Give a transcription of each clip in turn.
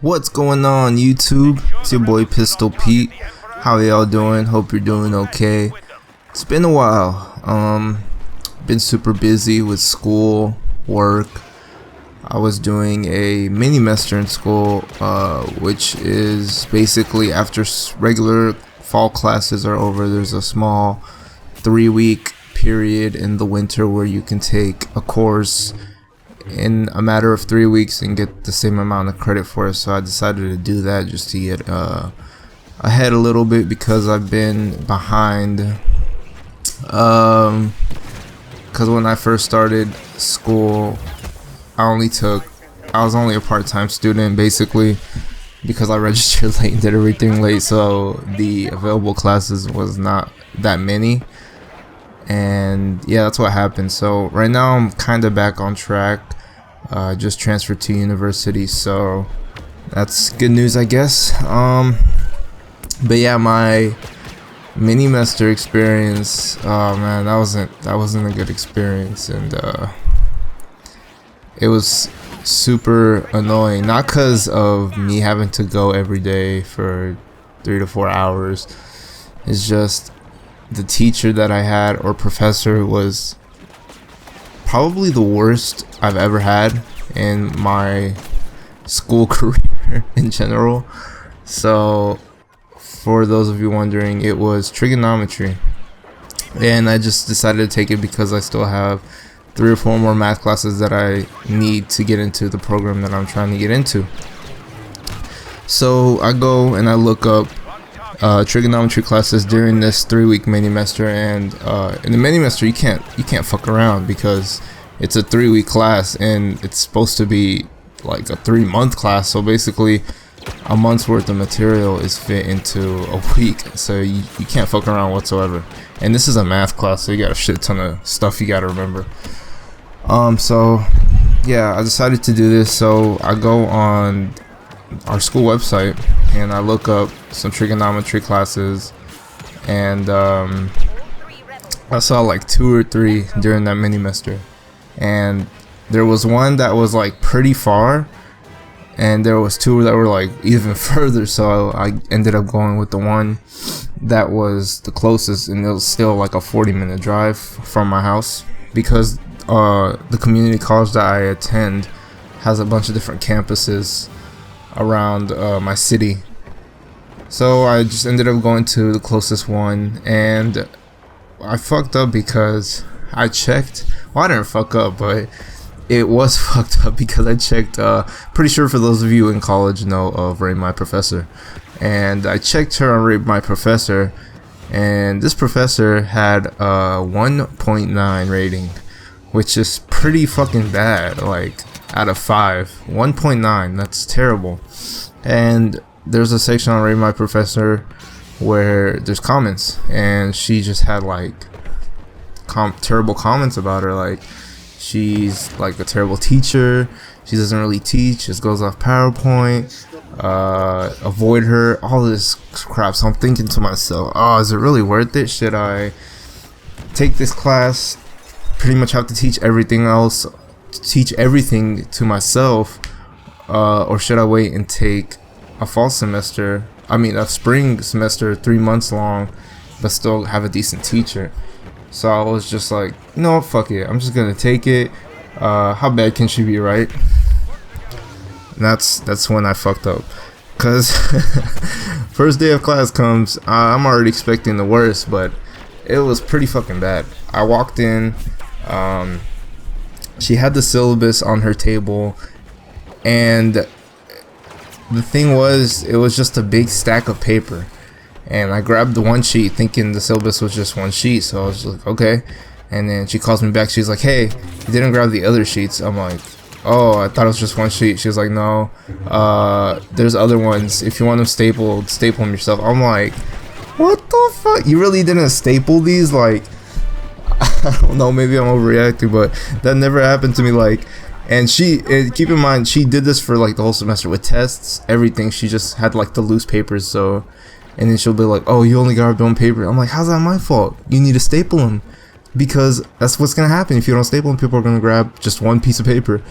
What's going on, YouTube? It's your boy Pistol Pete. How y'all doing? Hope you're doing okay. It's been a while. Been super busy with school, work. I was doing a mini-mester in school, which is basically after regular fall classes are over, there's a small 3-week period in the winter where you can take a course in a matter of 3 weeks and get the same amount of credit for it. So I decided to do that just to get ahead a little bit, because I've been behind. Because when I first started school, I was only a part-time student basically, because I registered late and did everything late, so the available classes was not that many. And yeah, that's what happened. So right now I'm kind of back on track. Just transferred to university, so that's good news, I guess. But yeah, my mini-mester experience, oh man, that wasn't a good experience, and it was super annoying. Not because of me having to go every day for 3 to 4 hours. It's just the teacher that I had, or professor, was probably the worst I've ever had in my school career in general. So for those of you wondering, it was trigonometry, and I just decided to take it because I still have 3 or 4 more math classes that I need to get into the program that I'm trying to get into. So I go and I look up trigonometry classes during this 3-week mini-mester, and in the mini-mester you can't fuck around, because it's a 3-week class and it's supposed to be like a 3-month class. So basically a month's worth of material is fit into a week, so you can't fuck around whatsoever. And this is a math class, so you got a shit ton of stuff you gotta remember. So yeah, I decided to do this. So I go on our school website and I look up some trigonometry classes, and I saw like 2 or 3 during that mini-mester, and there was one that was like pretty far, and there was 2 that were like even further. So I ended up going with the one that was the closest, and it was still like a 40-minute drive from my house, because the community college that I attend has a bunch of different campuses around my city. So I just ended up going to the closest one, and I fucked up because I checked. Well, I didn't fuck up, but it was fucked up because I checked. Pretty sure for those of you in college know of Rate My Professor, and I checked her on Rate My Professor, and this professor had a 1.9 rating, which is pretty fucking bad. Like, out of 5, 1.9, that's terrible. And there's a section on Rate My Professor where there's comments, and she just had like terrible comments about her, like she's like a terrible teacher, she doesn't really teach, just goes off PowerPoint, avoid her, all this crap. So I'm thinking to myself, oh, is it really worth it? Should I take this class, pretty much have to teach everything else, teach everything to myself, or should I wait and take a fall semester, a spring semester, 3 months long, but still have a decent teacher? So I was just like, no, fuck it, I'm just gonna take it. How bad can she be, right? And that's when I fucked up, cause first day of class comes, I'm already expecting the worst, but it was pretty fucking bad. I walked in, she had the syllabus on her table, and the thing was, it was just a big stack of paper, and I grabbed the one sheet thinking the syllabus was just one sheet. So I was like, okay. And then she calls me back, she's like, hey, you didn't grab the other sheets. I'm like, oh, I thought it was just one sheet. She was like, no, there's other ones, if you want them stapled, staple them yourself. I'm like, what the fuck, you really didn't staple these? Like, I don't know, maybe I'm overreacting, but that never happened to me. Like, and keep in mind, she did this for like the whole semester with tests, everything. She just had like the loose papers. So, and then she'll be like, oh, you only grabbed one paper. I'm like, how's that my fault? You need to staple them, because that's what's gonna happen. If you don't staple them, people are gonna grab just one piece of paper.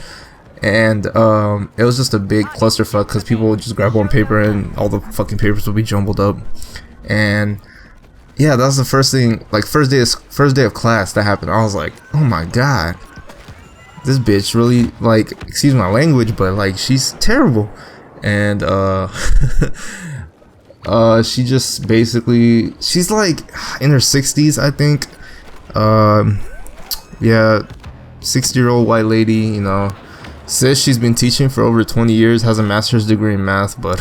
And it was just a big clusterfuck because people would just grab one paper and all the fucking papers would be jumbled up. And yeah, that was the first thing, like first day of class that happened. I was like, oh my god, this bitch really, like, excuse my language, but like she's terrible. And she just basically, she's like in her 60s, I think. Yeah, 60-year-old white lady, you know, says she's been teaching for over 20 years, has a master's degree in math, but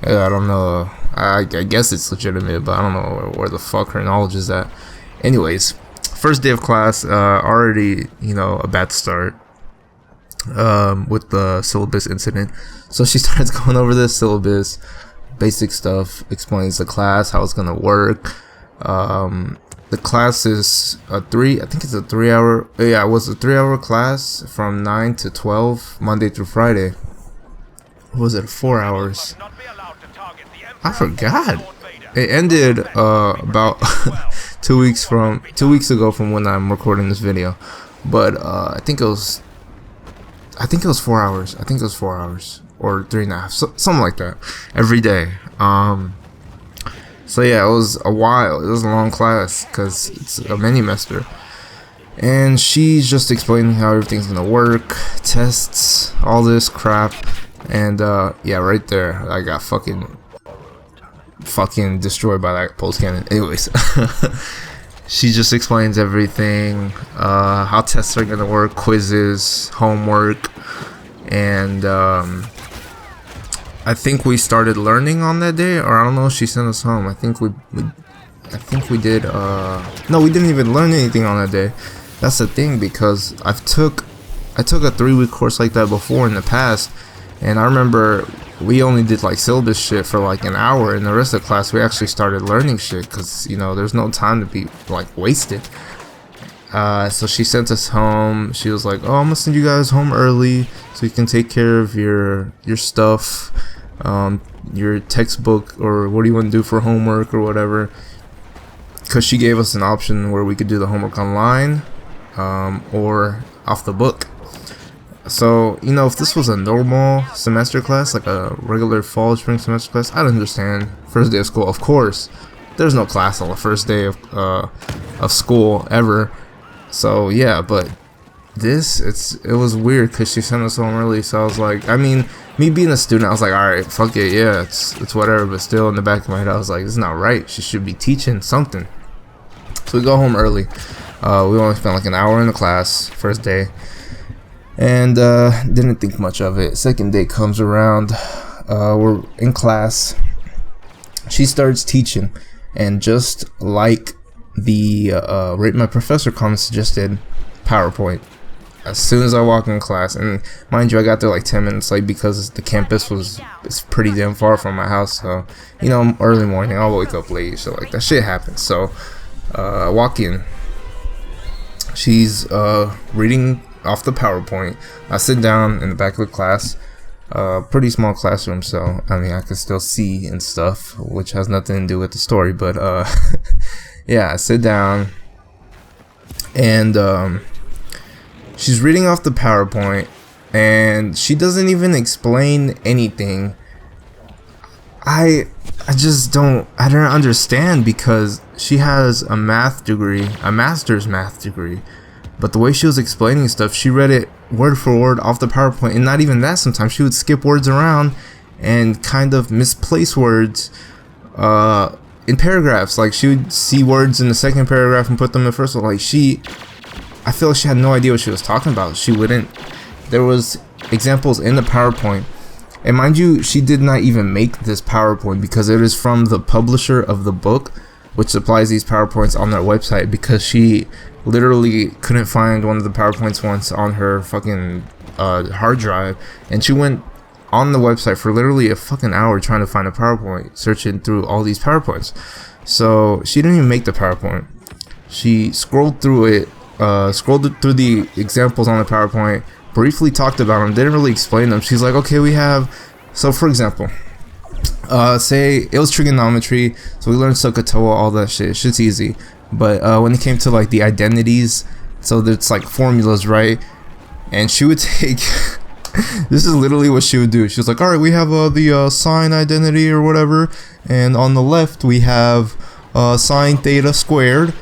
I don't know. I guess it's legitimate, but I don't know where the fuck her knowledge is at. Anyways, first day of class, already, you know, a bad start with the syllabus incident. So she starts going over the syllabus, basic stuff, explains the class, how it's gonna work. The class is I think it's a 3-hour, yeah, it was a 3-hour class from 9 to 12, Monday through Friday. What was it, 4 hours? I forgot. It ended about 2 weeks ago from when I'm recording this video. But I think it was 4 hours. I think it was 4 hours or 3.5, something like that, every day. So yeah, it was a while. It was a long class because it's a mini-mester. And she's just explaining how everything's gonna work, tests, all this crap. And yeah, right there, I got fucking destroyed by that pulse cannon. Anyways, she just explains everything, how tests are gonna work, quizzes, homework, and I think we started learning on that day, or I don't know if she sent us home. I think we did. No, we didn't even learn anything on that day. That's the thing, because I took a 3-week course like that before in the past, and I remember we only did like syllabus shit for like an hour, and the rest of the class we actually started learning shit because, you know, there's no time to be like wasted. So she sent us home. She was like, oh, I'm gonna send you guys home early so you can take care of your stuff, your textbook, or what do you want to do for homework or whatever, because she gave us an option where we could do the homework online or off the book. So, you know, if this was a normal semester class, like a regular fall spring semester class, I'd understand. First day of school, of course, there's no class on the first day of school ever. So yeah, but it was weird because she sent us home early. So I was like, I mean, me being a student, I was like, all right, fuck it, yeah, it's whatever. But still, in the back of my head, I was like, this is not right. She should be teaching something. So we go home early. We only spent like an hour in the class first day, and didn't think much of it. Second day comes around. We're in class. She starts teaching, and just like the rate my professor comment suggested, PowerPoint. As soon as I walk in class, and mind you, I got there like 10 minutes late because the campus it's pretty damn far from my house. So, you know, early morning, I'll wake up late, so like that shit happens. So I walk in. She's reading off the PowerPoint. I sit down in the back of the class. Pretty small classroom, so I mean I can still see and stuff, which has nothing to do with the story. But yeah, I sit down, and she's reading off the PowerPoint, and she doesn't even explain anything. I don't understand, because she has a math degree, a master's math degree, but the way she was explaining stuff, she read it word for word off the PowerPoint. And not even that, sometimes she would skip words around and kind of misplace words in paragraphs. Like, she would see words in the second paragraph and put them in the first one. Like, I feel like she had no idea what she was talking about. There was examples in the PowerPoint, and mind you, she did not even make this PowerPoint because it is from the publisher of the book, which supplies these PowerPoints on their website, because she literally couldn't find one of the PowerPoints once on her fucking hard drive, and she went on the website for literally a fucking hour trying to find a PowerPoint, searching through all these PowerPoints. So she didn't even make the PowerPoint. She scrolled through it, scrolled through the examples on the PowerPoint, briefly talked about them, didn't really explain them. She's like, okay, we have, so for example, say it was trigonometry, so we learned SOHCAHTOA, all that shit. Shit's easy. But when it came to like the identities, so there's like formulas, right? and she would take this is literally what she would do. She was like, all right, we have the sine identity or whatever, and on the left we have sine theta squared,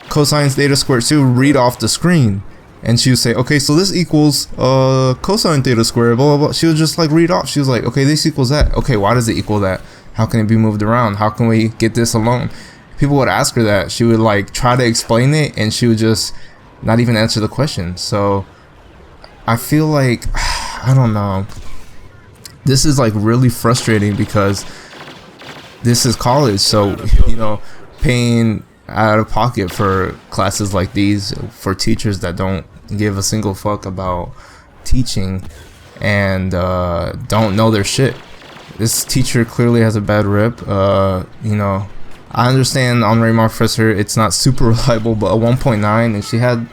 cosine theta squared. She would read off the screen, and she would say, okay, so this equals cosine theta squared, blah blah blah. She would just like read off. She was like, okay, this equals that. Okay, why does it equal that? How can it be moved around? How can we get this alone? People would ask her that. She would like try to explain it, and she would just not even answer the question. So I feel like, I don't know, this is like really frustrating because this is college, so you know, paying out of pocket for classes like these for teachers that don't give a single fuck about teaching and don't know their shit. This teacher clearly has a bad rep. You know, I understand honorary mark professor, it's not super reliable, but a 1.9, and she had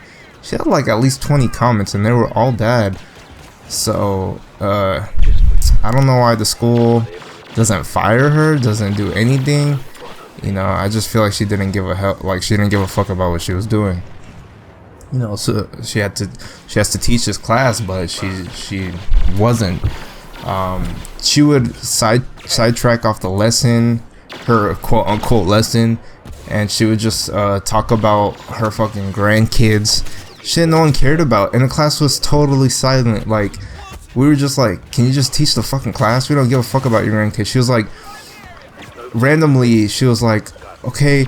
like at least 20 comments, and they were all bad. So I don't know why the school doesn't fire her, doesn't do anything. You know, I just feel like she didn't give a hell, like she didn't give a fuck about what she was doing. You know, so she has to teach this class, but she wasn't. She would sidetrack off the lesson, her quote unquote lesson, and she would just talk about her fucking grandkids, shit no one cared about, and the class was totally silent. Like, we were just like, can you just teach the fucking class? We don't give a fuck about your grandkids. She was like, randomly, she was like, okay,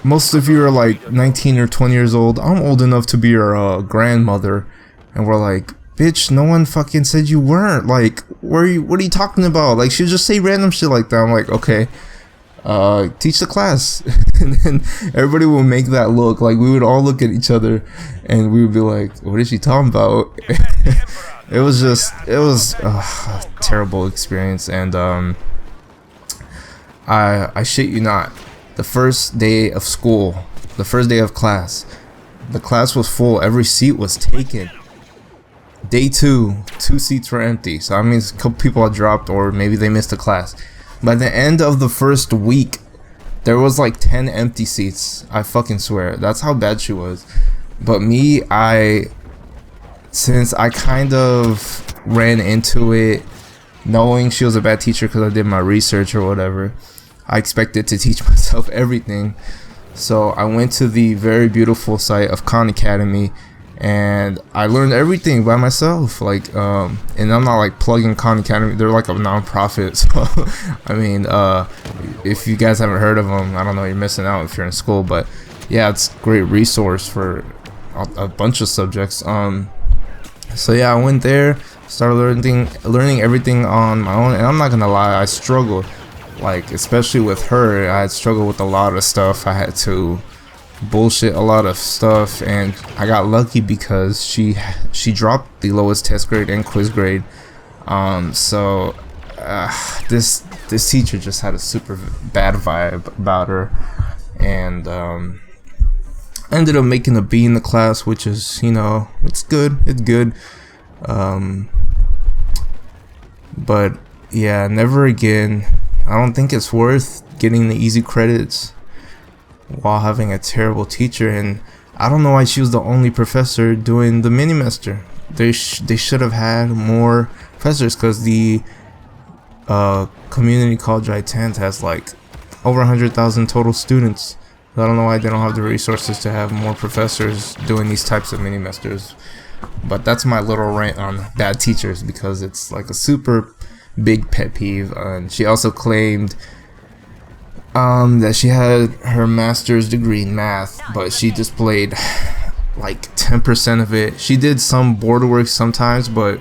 most of you are like 19 or 20 years old. I'm old enough to be your grandmother. And we're like, bitch, no one fucking said you weren't. Like, what are you talking about? Like, she'll just say random shit like that. I'm like, okay, teach the class. And then everybody will make that look. Like, we would all look at each other and we would be like, what is she talking about? It was a terrible experience. And I shit you not, the first day of school, the first day of class, the class was full. Every seat was taken. Day 2 seats were empty. So that means a couple people had dropped, or maybe they missed a class. By the end of the first week, there was like 10 empty seats. I fucking swear. That's how bad she was. But me, since I kind of ran into it knowing she was a bad teacher because I did my research or whatever, I expected to teach myself everything. So I went to the very beautiful site of Khan Academy, and I learned everything by myself. Like, and I'm not like plugging Khan Academy. They're like a non-profit. So, I mean, if you guys haven't heard of them, I don't know, you're missing out if you're in school. But yeah, it's a great resource for a bunch of subjects. So yeah, I went there, started learning everything on my own, and I'm not gonna lie, I struggled. Like, especially with her, I had struggled with a lot of stuff. I had to bullshit a lot of stuff, and I got lucky because she dropped the lowest test grade and quiz grade. So this teacher just had a super bad vibe about her, and I ended up making a B in the class, which is, you know, it's good. But yeah, never again. I don't think it's worth getting the easy credits while having a terrible teacher. And I don't know why she was the only professor doing the mini-mester. They should have had more professors, because the community college I attend has like over 100,000 total students. I don't know why they don't have the resources to have more professors doing these types of mini-mesters. But that's my little rant on bad teachers, because it's like a super big pet peeve. And she also claimed that she had her master's degree in math, but she displayed like 10% of it. She did some board work sometimes, but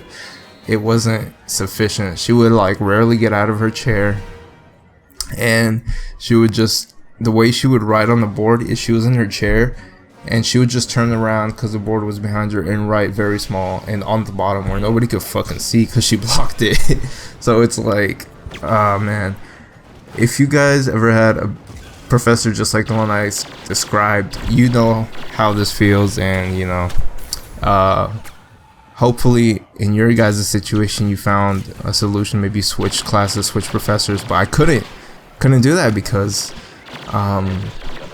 it wasn't sufficient. She would like rarely get out of her chair, and she would just, the way she would write on the board is she was in her chair and she would just turn around because the board was behind her and write very small and on the bottom where nobody could fucking see because she blocked it. So it's like, man, if you guys ever had a professor just like the one I described, you know how this feels. And you know, hopefully in your guys' situation you found a solution, maybe switch classes, switch professors. But I couldn't do that because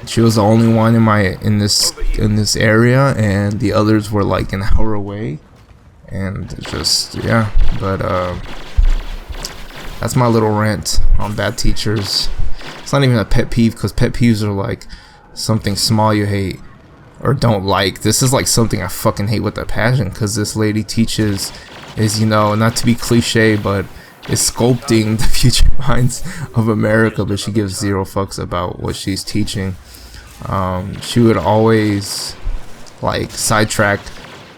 she was the only one in this area, and the others were like an hour away. and just, yeah. But that's my little rant on bad teachers. It's not even a pet peeve, because pet peeves are like something small you hate or don't like. This is like something I fucking hate with a passion, because this lady teaches is, you know, not to be cliche, but is sculpting the future minds of America, but she gives zero fucks about what she's teaching. She would always like sidetrack,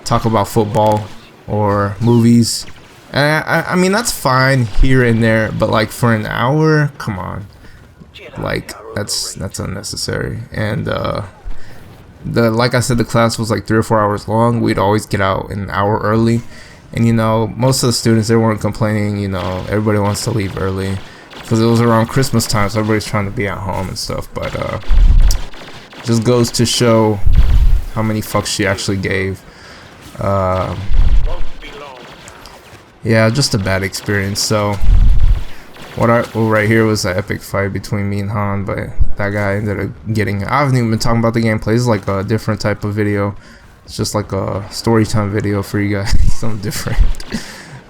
talk about football or movies, and I mean that's fine here and there, but like for an hour, come on, like that's unnecessary. And like I said, the class was like 3 or 4 hours long. We'd always get out an hour early, and you know, most of the students, they weren't complaining. You know, everybody wants to leave early because it was around Christmas time, so everybody's trying to be at home and stuff. But just goes to show how many fucks she actually gave. Yeah, just a bad experience. So right here was an epic fight between me and Han, but that guy ended up getting, I haven't even been talking about the gameplay. This is like a different type of video. It's just like a story time video for you guys. Something different.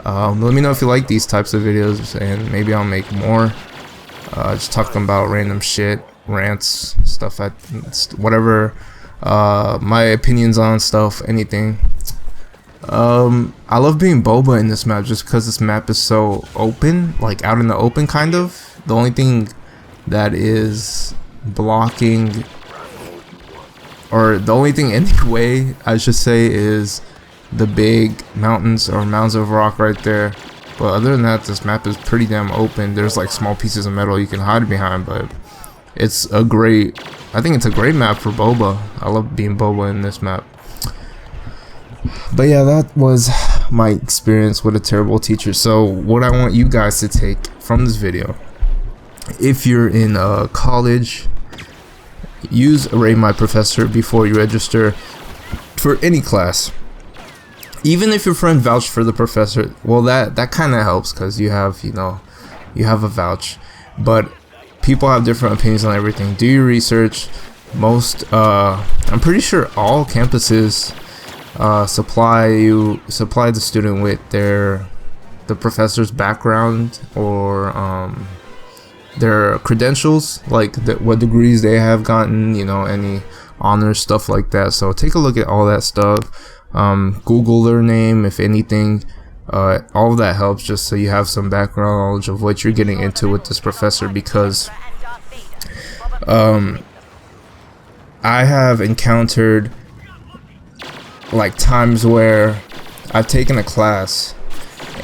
Let me know if you like these types of videos, and maybe I'll make more. Just talking about random shit, rants, stuff, whatever, my opinions on stuff, anything. I love being Boba in this map just because this map is so open, like out in the open kind of. The only thing that is blocking, or the only thing in the way, I should say, is the big mountains or mounds of rock right there. But other than that, this map is pretty damn open. There's like small pieces of metal you can hide behind, but it's a great, I think it's a great map for Boba. I love being Boba in this map. But yeah, that was my experience with a terrible teacher. So what I want you guys to take from this video, if you're in college, use Rate My Professor before you register for any class. Even if your friend vouched for the professor, well, that kind of helps, because you have, you know, you have a vouch. But people have different opinions on everything. Do your research. I'm pretty sure all campuses supply the student with the professor's background, or their credentials, like what degrees they have gotten, you know, any honors, stuff like that. So take a look at all that stuff. Google their name, if anything. All of that helps, just so you have some background knowledge of what you're getting into with this professor, because I have encountered like times where I've taken a class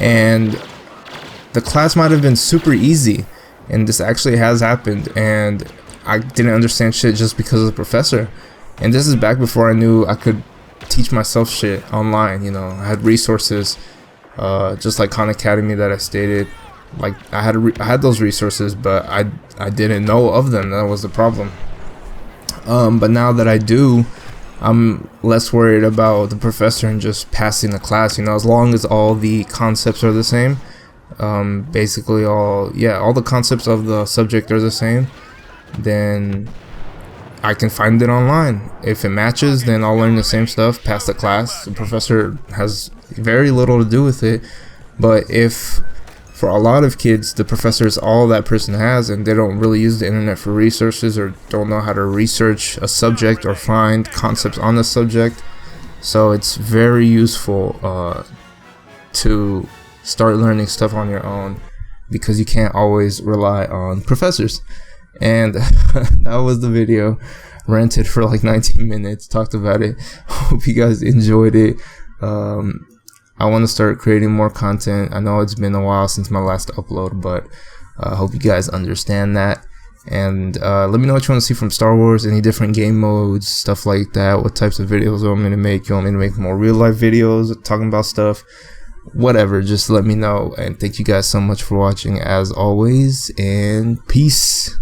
and the class might have been super easy, and this actually has happened, and I didn't understand shit just because of the professor. And this is back before I knew I could teach myself shit online. You know, I had resources, just like Khan Academy that I stated. Like I had those resources, but I didn't know of them. That was the problem. But now that I do, I'm less worried about the professor and just passing the class, you know, as long as all the concepts are the same. Basically all the concepts of the subject are the same, then I can find it online. If it matches, then I'll learn the same stuff, pass the class. The professor has very little to do with it. But if for a lot of kids the professor is all that person has, and they don't really use the internet for resources, or don't know how to research a subject or find concepts on the subject, so it's very useful to start learning stuff on your own, because you can't always rely on professors. And that was the video. Ranted for like 19 minutes, talked about it. Hope you guys enjoyed it. I want to start creating more content. I know it's been a while since my last upload, but I hope you guys understand that. And let me know what you want to see from Star Wars, any different game modes, stuff like that. What types of videos you want me to make? You want me to make more real life videos talking about stuff? Whatever, just let me know. And thank you guys so much for watching, as always, and peace.